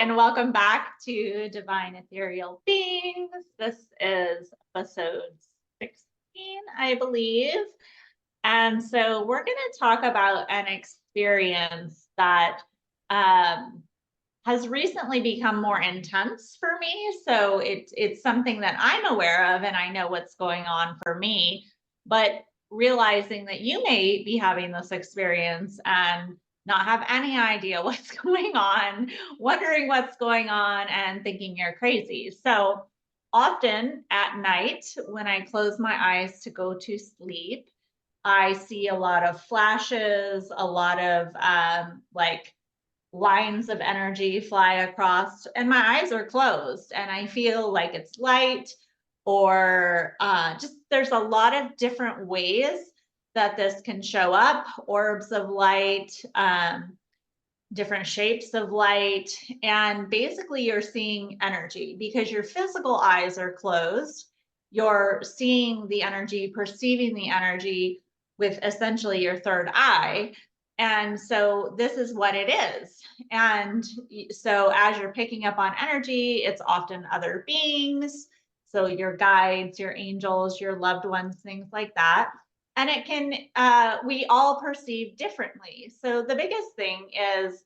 and welcome back to Divine Ethereal Beings. This is episode 16, I believe. And so we're going to talk about an experience that has recently become more intense for me. So it's something that I'm aware of and I know what's going on for me, but realizing that you may be having this experience and not have any idea what's going on, wondering what's going on and thinking you're crazy. So often at night when I close my eyes to go to sleep, I see a lot of flashes, a lot of like lines of energy fly across, and my eyes are closed, and I feel like it's light, or just there's a lot of different ways that this can show up, orbs of light, different shapes of light. And basically, you're seeing energy because your physical eyes are closed. You're seeing the energy, perceiving the energy with essentially your third eye. And so, this is what it is. And so, as you're picking up on energy, it's often other beings. So, your guides, your angels, your loved ones, things like that. And it can, we all perceive differently. So, the biggest thing is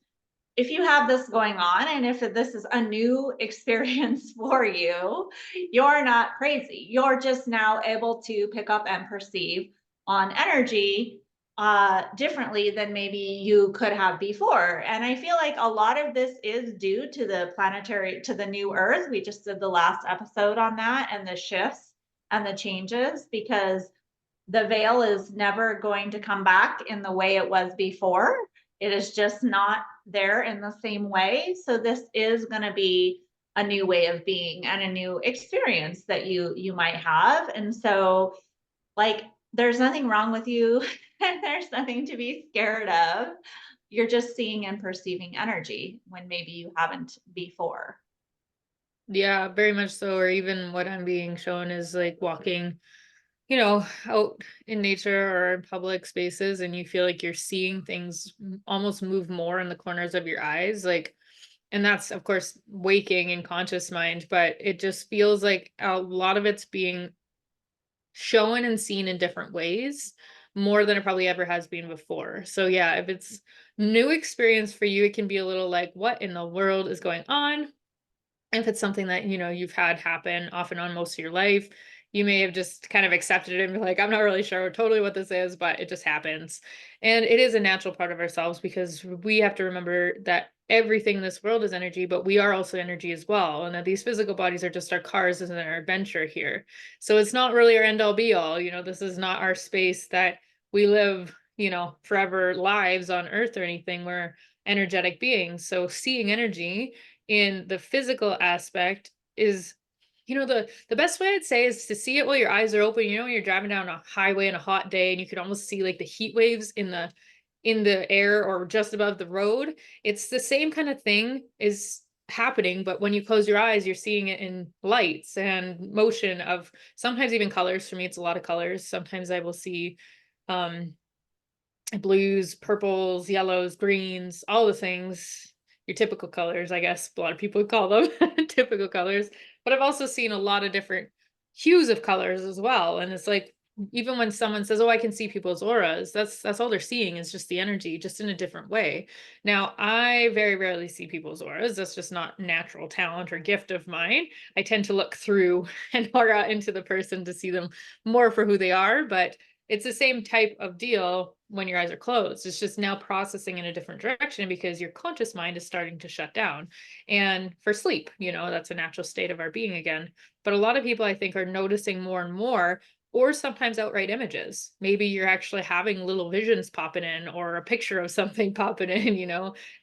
if you have this going on and if this is a new experience for you, you're not crazy. You're just now able to pick up and perceive on energy differently than maybe you could have before. And I feel like a lot of this is due to the planetary, to the new Earth. We just did the last episode on that and the shifts and the changes, because the veil is never going to come back in the way it was before. It is just not there in the same way. So this is going to be a new way of being and a new experience that you might have. And so, like, there's nothing wrong with you and there's nothing to be scared of. You're just seeing and perceiving energy when maybe you haven't before. Yeah, very much so. Or even what I'm being shown is like walking, out in nature or in public spaces, and you feel like you're seeing things almost move more in the corners of your eyes. And that's, of course, waking in conscious mind, but it just feels like a lot of it's being shown and seen in different ways more than it probably ever has been before. So yeah, if it's new experience for you, it can be a little like, what in the world is going on? If it's something that, you've had happen off and on most of your life, you may have just kind of accepted it and be like, I'm not really sure totally what this is, but it just happens. And it is a natural part of ourselves because we have to remember that everything in this world is energy, but we are also energy as well. And that these physical bodies are just our cars and our adventure here. So it's not really our end all be all. This is not our space that we live, forever lives on earth or anything. We're energetic beings. So seeing energy in the physical aspect is, the best way I'd say is to see it while your eyes are open. When you're driving down a highway on a hot day and you could almost see like the heat waves in the air or just above the road. It's the same kind of thing is happening, but when you close your eyes, you're seeing it in lights and motion of sometimes even colors. For me, it's a lot of colors. Sometimes I will see um blues, purples, yellows, greens, all the things, your typical colors, I guess a lot of people would call them typical colors. But I've also seen a lot of different hues of colors as well. And it's like, even when someone says, "Oh, I can see people's auras," that's all they're seeing is just the energy, just in a different way. Now, I very rarely see people's auras. That's just not natural talent or gift of mine. I tend to look through an aura into the person to see them more for who they are, but it's the same type of deal when your eyes are closed. It's just now processing in a different direction because your conscious mind is starting to shut down. And for sleep, that's a natural state of our being again. But a lot of people, I think, are noticing more and more, or sometimes outright images. Maybe you're actually having little visions popping in or a picture of something popping in,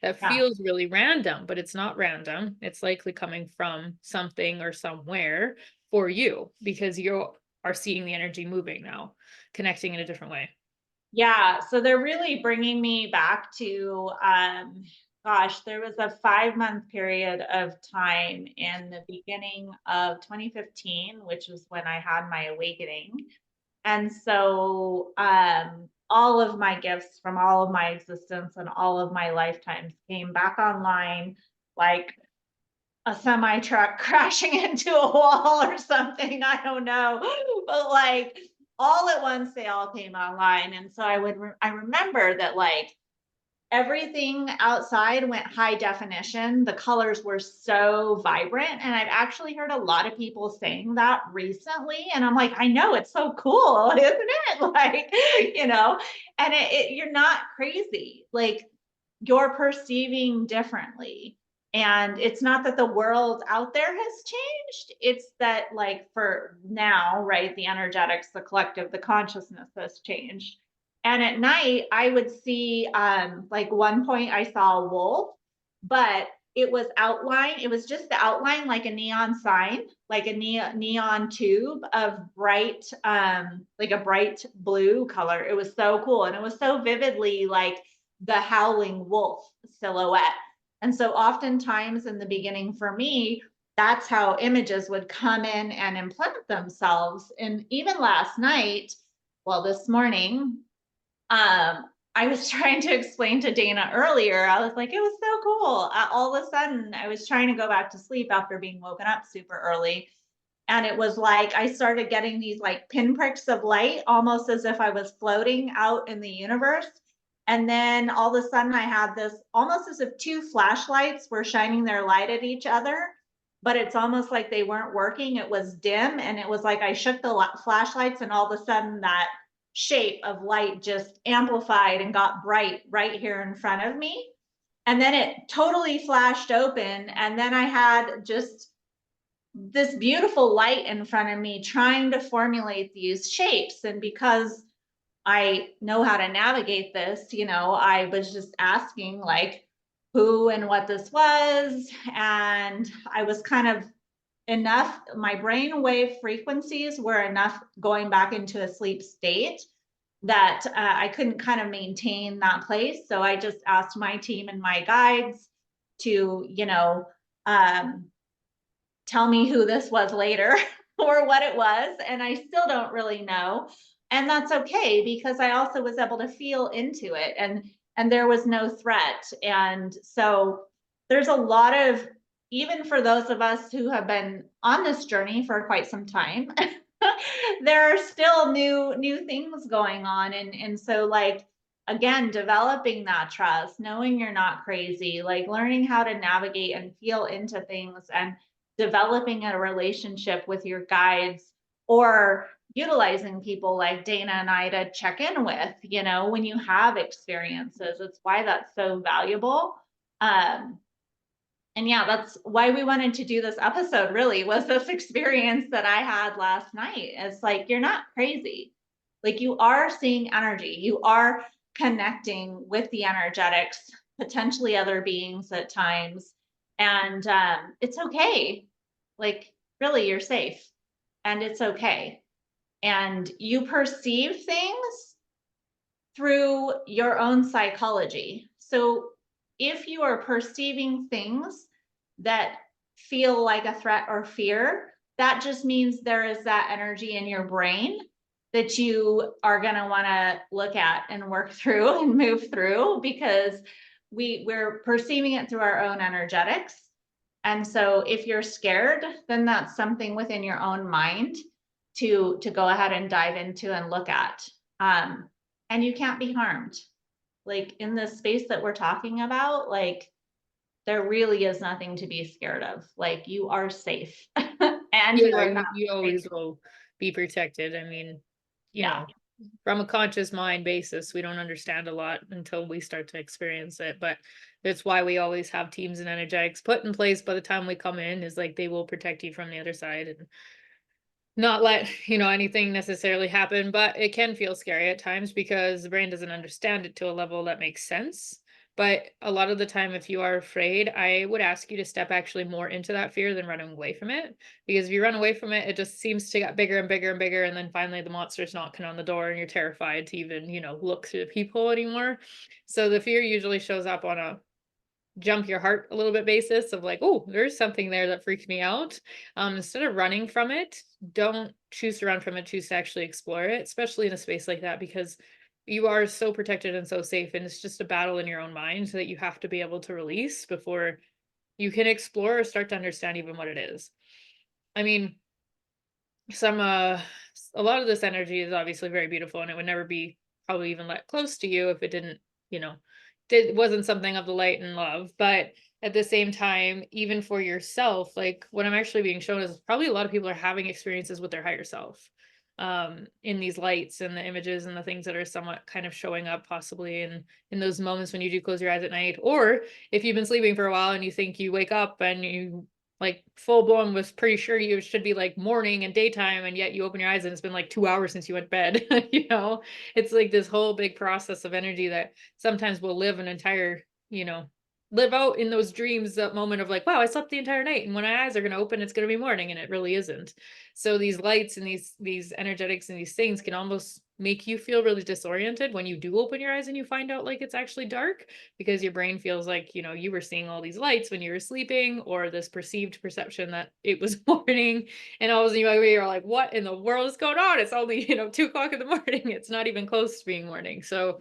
that Yeah. feels really random, but it's not random. It's likely coming from something or somewhere for you because you are seeing the energy moving now, connecting in a different way. Yeah, so they're really bringing me back to, gosh, there was a 5-month period of time in the beginning of 2015, which was when I had my awakening. And so, all of my gifts from all of my existence and all of my lifetimes came back online, like a semi truck crashing into a wall or something. I don't know. But like all at once, they all came online. And so I remember that like everything outside went high definition. The colors were so vibrant. And I've actually heard a lot of people saying that recently. And I'm like, I know it's so cool, isn't it? Like, you know, and you're not crazy. Like you're perceiving differently. And it's not that the world out there has changed. It's that, like, for now, right, the energetics, the collective, the consciousness has changed. And at night, I would see, like, one point I saw a wolf, but it was outline. It was just the outline, like a neon sign, like a neon tube of bright, like a bright blue color. It was so cool. And it was so vividly like the howling wolf silhouette. And so oftentimes in the beginning for me, that's how images would come in and implement themselves. And even last night, well, this morning, I was trying to explain to Dayna earlier. I was like, it was so cool. All of a sudden, I was trying to go back to sleep after being woken up super early. And it was like I started getting these like pinpricks of light, almost as if I was floating out in the universe. And then all of a sudden, I had this almost as if two flashlights were shining their light at each other, but it's almost like they weren't working. It was dim. And it was like I shook the flashlights, and all of a sudden, that shape of light just amplified and got bright right here in front of me. And then it totally flashed open. And then I had just this beautiful light in front of me trying to formulate these shapes. And because I know how to navigate this, you know, I was just asking like who and what this was. And I was kind of enough, my brain wave frequencies were enough going back into a sleep state that I couldn't kind of maintain that place. So I just asked my team and my guides to, you know, tell me who this was later or what it was. And I still don't really know. And that's okay because I also was able to feel into it, and there was no threat. And so there's a lot of, even for those of us who have been on this journey for quite some time, there are still new things going on. And so like again, developing that trust, knowing you're not crazy, like learning how to navigate and feel into things, and developing a relationship with your guides, or utilizing people like Dayna and I to check in with, you know, when you have experiences. It's why that's so valuable. And yeah, that's why we wanted to do this episode, really, was this experience that I had last night. It's like, you're not crazy. Like you are seeing energy, you are connecting with the energetics, potentially other beings at times. And it's okay. Like, really, you're safe and it's okay. And you perceive things through your own psychology. So if you are perceiving things that feel like a threat or fear, that just means there is that energy in your brain that you are going to want to look at and work through and move through, because we're perceiving it through our own energetics. And so if you're scared, then that's something within your own mind to go ahead and dive into and look at. And you can't be harmed. Like in this space that we're talking about, like there really is nothing to be scared of. Like you are safe and you Yeah, are not you crazy. always will be protected. I mean, you Yeah. know, from a conscious mind basis, we don't understand a lot until we start to experience it. But that's why we always have teams and energetics put in place by the time we come in, is like they will protect you from the other side and not let, anything necessarily happen. But it can feel scary at times because the brain doesn't understand it to a level that makes sense. But a lot of the time, if you are afraid, I would ask you to step actually more into that fear than running away from it. Because if you run away from it, it just seems to get bigger and bigger and bigger. And then finally the monster's knocking on the door and you're terrified to even, look through the peephole anymore. So the fear usually shows up on a jump your heart a little bit basis of like, oh, there's something there that freaked me out. Instead of running from it, don't choose to run from it, choose to actually explore it, especially in a space like that, because you are so protected and so safe, and it's just a battle in your own mind that you have to be able to release before you can explore or start to understand even what it is. I mean, some a lot of this energy is obviously very beautiful, and it would never be probably even let close to you if it didn't, you know, wasn't something of the light and love. But at the same time, even for yourself, like what I'm actually being shown is probably a lot of people are having experiences with their higher self, in these lights and the images and the things that are somewhat kind of showing up possibly in those moments when you do close your eyes at night, or if you've been sleeping for a while and you think you wake up and you like full blown was pretty sure you should be like morning and daytime, and yet you open your eyes and it's been like 2 hours since you went to bed. You know, it's like this whole big process of energy that sometimes will live an entire, you know, live out in those dreams, that moment of like, wow, I slept the entire night, and when my eyes are going to open, it's going to be morning, and it really isn't. So these lights and these energetics and these things can almost make you feel really disoriented when you do open your eyes and you find out like it's actually dark, because your brain feels like, you know, you were seeing all these lights when you were sleeping, or this perceived perception that it was morning. And all of a sudden you're like, what in the world is going on? It's only, you know, 2 o'clock in the morning. It's not even close to being morning. So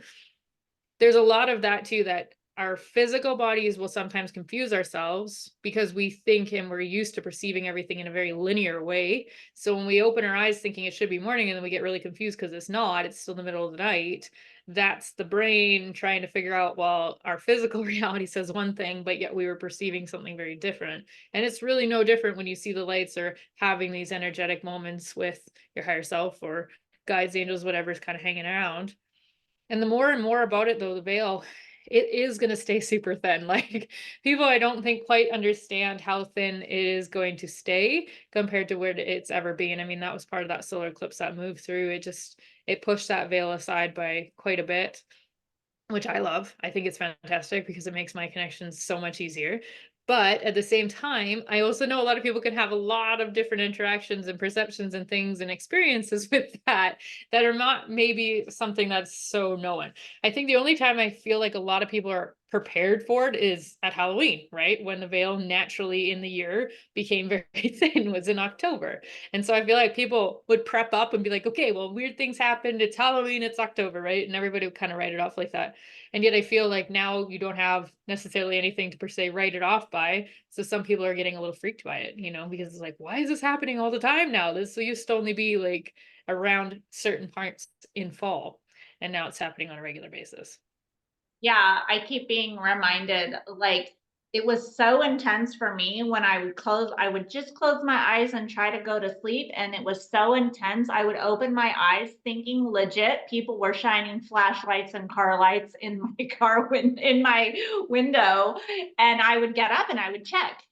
there's a lot of that too, that our physical bodies will sometimes confuse ourselves because we think and we're used to perceiving everything in a very linear way. So when we open our eyes thinking it should be morning and then we get really confused because it's not, it's still the middle of the night. That's the brain trying to figure out, well, our physical reality says one thing, but yet we were perceiving something very different. And it's really no different when you see the lights or having these energetic moments with your higher self or guides, angels, whatever's kind of hanging around. And the more and more about it, though, the veil, it is going to stay super thin. Like people, I don't think quite understand how thin it is going to stay compared to where it's ever been. I mean, that was part of that solar eclipse that moved through. It pushed that veil aside by quite a bit, which I love. I think it's fantastic because it makes my connections so much easier. But at the same time, I also know a lot of people can have a lot of different interactions and perceptions and things and experiences with that are not maybe something that's so known. I think the only time I feel like a lot of people are prepared for it is at Halloween, right? When the veil naturally in the year became very thin was in October. And so I feel like people would prep up and be like, okay, well, weird things happened. It's Halloween, it's October, right? And everybody would kind of write it off like that. And yet I feel like now you don't have necessarily anything to per se write it off by. So some people are getting a little freaked by it, you know, because it's like, why is this happening all the time now? This used to only be like around certain parts in fall. And now it's happening on a regular basis. Yeah, I keep being reminded, like, it was so intense for me when I would just close my eyes and try to go to sleep. And it was so intense. I would open my eyes thinking legit people were shining flashlights and car lights in my in my window. And I would get up and I would check.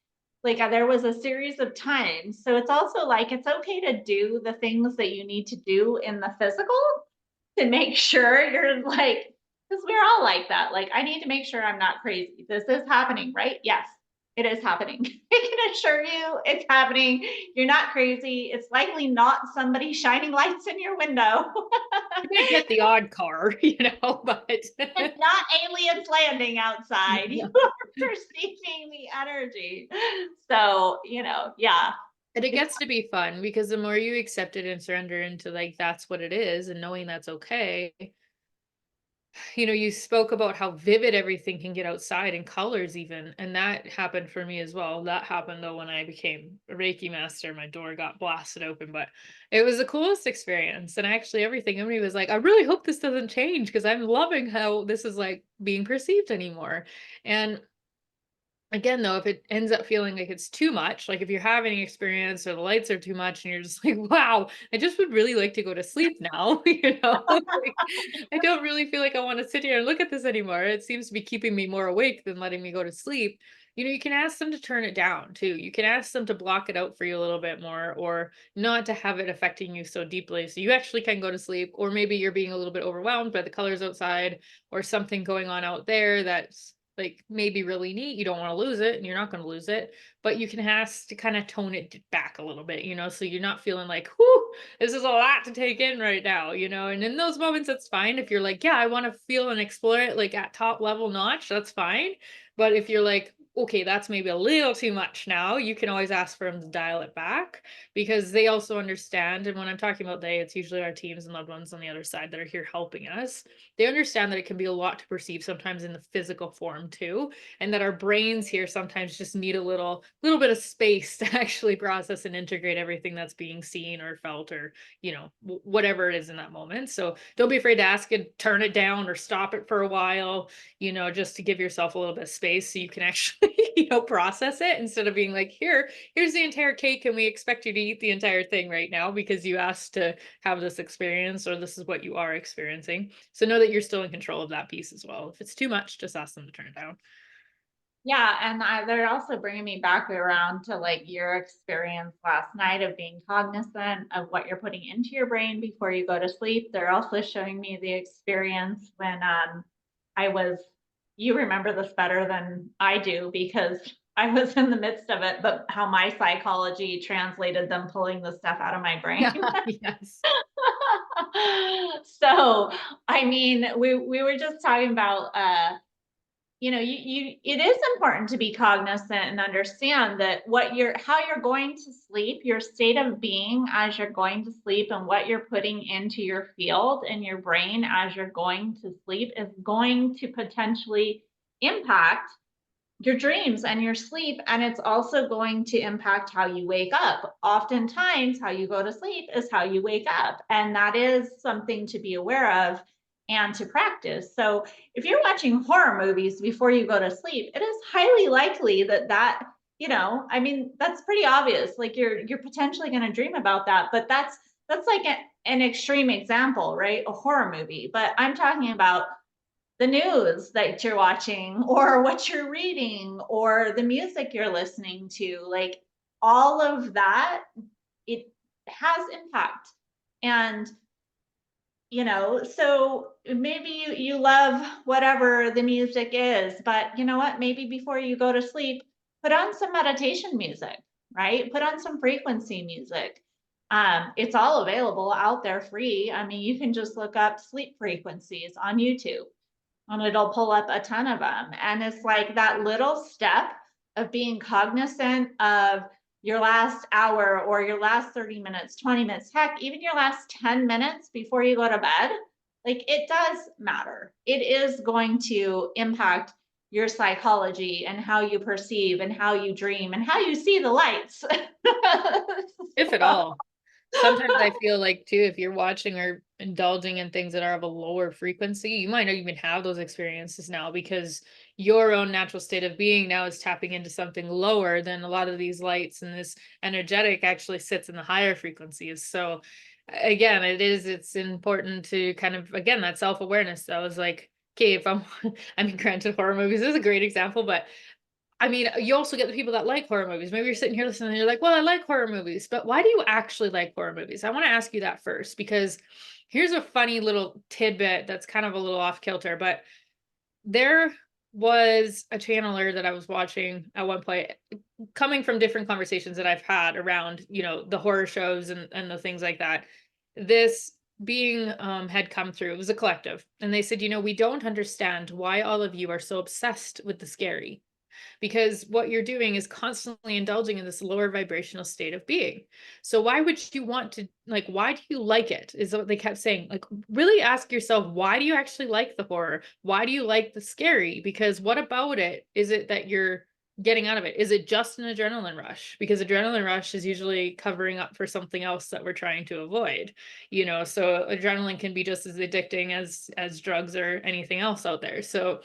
Like there was a series of times. So it's also like it's okay to do the things that you need to do in the physical to make sure you're like, because we're all like that. Like, I need to make sure I'm not crazy. This is happening, right? Yes, it is happening. I can assure you it's happening. You're not crazy. It's likely not somebody shining lights in your window. You might get the odd car, you know, but It's not aliens landing outside. You no. are perceiving the energy. So, yeah, And it it's gets to be fun because the more you accept it and surrender into like that's what it is and knowing that's okay. You know, you spoke about how vivid everything can get outside in colors even, and that happened for me as well. That happened though when I became a Reiki master, my door got blasted open, but it was the coolest experience. And actually everything in me was like, I really hope this doesn't change because I'm loving how this is like being perceived anymore. And again, though, if it ends up feeling like it's too much, like if you're having an experience or the lights are too much and you're just like, wow, I just would really like to go to sleep now, you know, like, I don't really feel like I want to sit here and look at this anymore. It seems to be keeping me more awake than letting me go to sleep. You know, you can ask them to turn it down too. You can ask them to block it out for you a little bit more or not to have it affecting you so deeply. So you actually can go to sleep, or maybe you're being a little bit overwhelmed by the colors outside or something going on out there that's like maybe really neat. You don't want to lose it and you're not going to lose it, but you can ask to kind of tone it back a little bit, you know, so you're not feeling like, whoo, this is a lot to take in right now, you know. And in those moments, it's fine. If you're like, yeah, I want to feel and explore it like at top level notch, that's fine. But if you're like, okay, that's maybe a little too much now, you can always ask for them to dial it back, because they also understand. And when I'm talking about they, it's usually our teams and loved ones on the other side that are here helping us. They understand that it can be a lot to perceive sometimes in the physical form too, and that our brains here sometimes just need a little bit of space to actually process and integrate everything that's being seen or felt, or whatever it is in that moment. So don't be afraid to ask it, turn it down or stop it for a while, just to give yourself a little bit of space so you can actually, process it, instead of being like, here's the entire cake and we expect you to eat the entire thing right now because you asked to have this experience, or this is what you are experiencing. So know that you're still in control of that piece as well. If it's too much, just ask them to turn it down. Yeah, and they're also bringing me back around to like your experience last night of being cognizant of what you're putting into your brain before you go to sleep. They're also showing me the experience when I was, you remember this better than I do because I was in the midst of it, but how my psychology translated them pulling the stuff out of my brain. Yeah. Yes. So, I mean, we were just talking about you it is important to be cognizant and understand that how you're going to sleep, your state of being as you're going to sleep, and what you're putting into your field and your brain as you're going to sleep is going to potentially impact your dreams and your sleep. And it's also going to impact how you wake up. Oftentimes, how you go to sleep is how you wake up. And that is something to be aware of and to practice. So, if you're watching horror movies before you go to sleep, it is highly likely I mean, that's pretty obvious. Like you're potentially going to dream about that, but that's like an extreme example, right? A horror movie. But I'm talking about the news that you're watching or what you're reading or the music you're listening to, like all of that, it has impact. And so maybe you love whatever the music is, but you know what, maybe before you go to sleep, put on some meditation music, right? Put on some frequency music. It's all available out there free. I mean, you can just look up sleep frequencies on YouTube and it'll pull up a ton of them. And it's like that little step of being cognizant of your last hour or your last 30 minutes, 20 minutes, heck, even your last 10 minutes before you go to bed. Like it does matter. It is going to impact your psychology and how you perceive and how you dream and how you see the lights. If at all. Sometimes I feel like too, if you're watching or indulging in things that are of a lower frequency, you might not even have those experiences now, because your own natural state of being now is tapping into something lower than a lot of these lights, and this energetic actually sits in the higher frequencies. So again, it's important to kind of, again, that self-awareness. I was like, okay, if I'm I mean, granted, horror movies is a great example, but I mean, you also get the people that like horror movies. Maybe you're sitting here listening and you're like, well, I like horror movies, but why do you actually like horror movies? I want to ask you that first, because here's a funny little tidbit that's kind of a little off kilter, but there was a channeler that I was watching at one point, coming from different conversations that I've had around, the horror shows and the things like that. This being had come through. It was a collective. And they said, we don't understand why all of you are so obsessed with the scary, because what you're doing is constantly indulging in this lower vibrational state of being. So why would you want to, like, why do you like it, is what they kept saying. Like, really ask yourself, why do you actually like the horror? Why do you like the scary? Because what about it is it that you're getting out of it? Is it just an adrenaline rush? Because adrenaline rush is usually covering up for something else that we're trying to avoid. So adrenaline can be just as addicting as drugs or anything else out there. So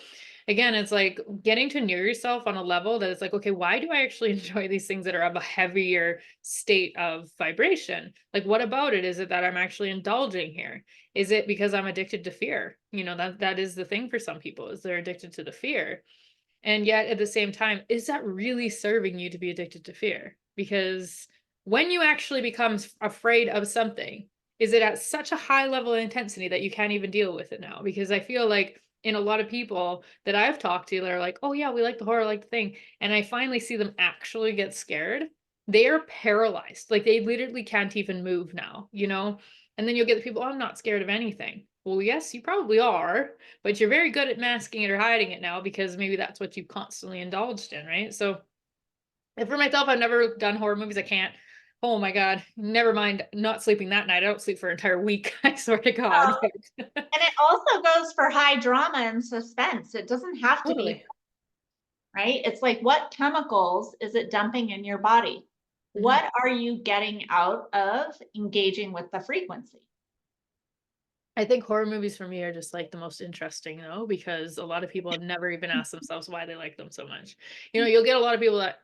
again, it's like getting to know yourself on a level that it's like, okay, why do I actually enjoy these things that are of a heavier state of vibration? Like, what about it is it that I'm actually indulging here? Is it because I'm addicted to fear? That is the thing for some people, is they're addicted to the fear. And yet at the same time, is that really serving you to be addicted to fear? Because when you actually become afraid of something, is it at such a high level of intensity that you can't even deal with it now? Because I feel like in a lot of people that I've talked to, they're like, oh yeah, we like the horror, like the thing. And I finally see them actually get scared. They are paralyzed. Like they literally can't even move now, And then you'll get the people, oh, I'm not scared of anything. well, yes, you probably are, but you're very good at masking it or hiding it now because maybe that's what you've constantly indulged in, right? So, and for myself, I've never done horror movies. I can't. Oh my God. Never mind not sleeping that night. I don't sleep for an entire week. I swear to God. Well, and it also goes for high drama and suspense. It doesn't have to be, Totally. right? It's like, what chemicals is it dumping in your body? Mhm. What are you getting out of engaging with the frequency? I think horror movies for me are just like the most interesting though, because a lot of people have never even asked themselves why they like them so much. You'll get a lot of people that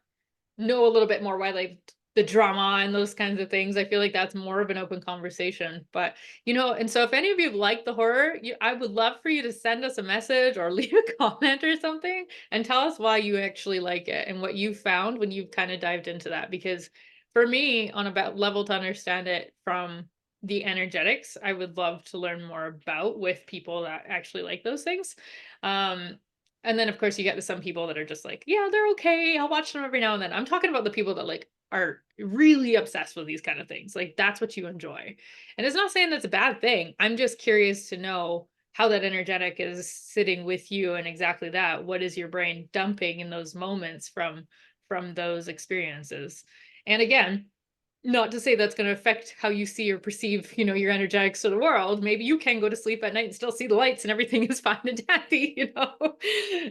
know a little bit more why like the drama and those kinds of things. I feel like that's more of an open conversation. But and so if any of you like the horror, I would love for you to send us a message or leave a comment or something and tell us why you actually like it and what you found when you've kind of dived into that. Because for me, on about level to understand it from the energetics, I would love to learn more about with people that actually like those things. Um, and then of course you get to some people that are just like, yeah, they're okay. I'll watch them every now and then. I'm talking about the people that like are really obsessed with these kind of things. Like that's what you enjoy. And it's not saying that's a bad thing. I'm just curious to know how that energetic is sitting with you and exactly that. What is your brain dumping in those moments from those experiences? And again, not to say that's going to affect how you see or perceive, your energetics to the world. Maybe you can go to sleep at night and still see the lights and everything is fine and dandy.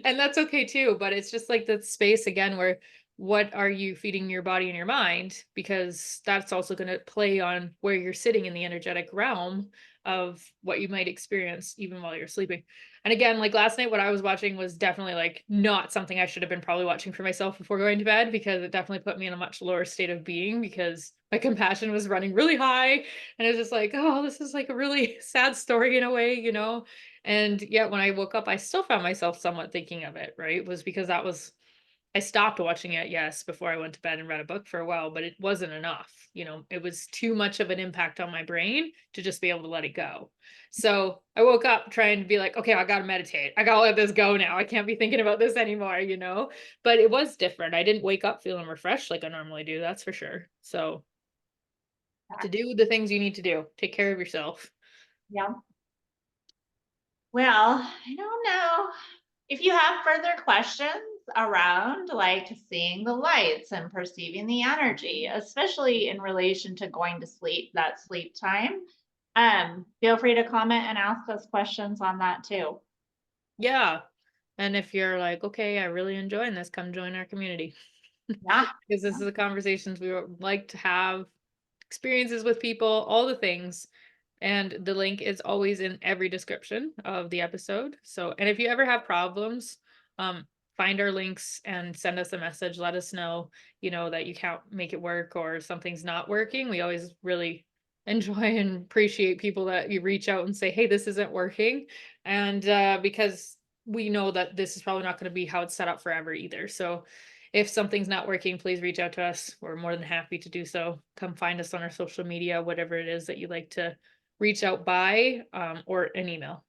And that's okay too. But it's just like that space again where what are you feeding your body and your mind? Because that's also going to play on where you're sitting in the energetic realm of what you might experience even while you're sleeping. And again, like last night, what I was watching was definitely like not something I should have been probably watching for myself before going to bed because it definitely put me in a much lower state of being because my compassion was running really high. And it was just like, oh, this is like a really sad story in a way. And yet when I woke up, I still found myself somewhat thinking of it, right? Was because I stopped watching it, yes, before I went to bed and read a book for a while, but it wasn't enough. It was too much of an impact on my brain to just be able to let it go. So I woke up trying to be like, okay, I got to meditate. I got to let this go now. I can't be thinking about this anymore. But it was different. I didn't wake up feeling refreshed like I normally do. That's for sure. So to do the things you need to do, take care of yourself. Yeah. Well, I don't know. If you have further questions around like seeing the lights and perceiving the energy, especially in relation to going to sleep, that sleep time, feel free to comment and ask us questions on that too. Yeah. And if you're like, okay, I really enjoying this, come join our community. Yeah. Because this is the conversations we would like to have, experiences with people, all the things. And the link is always in every description of the episode. So, and if you ever have problems, find our links and send us a message. Let us know, that you can't make it work or something's not working. We always really enjoy and appreciate people that you reach out and say, hey, this isn't working. And because we know that this is probably not going to be how it's set up forever either. So, if something's not working, please reach out to us. We're more than happy to do so. Come find us on our social media, whatever it is that you like to reach out by or an email.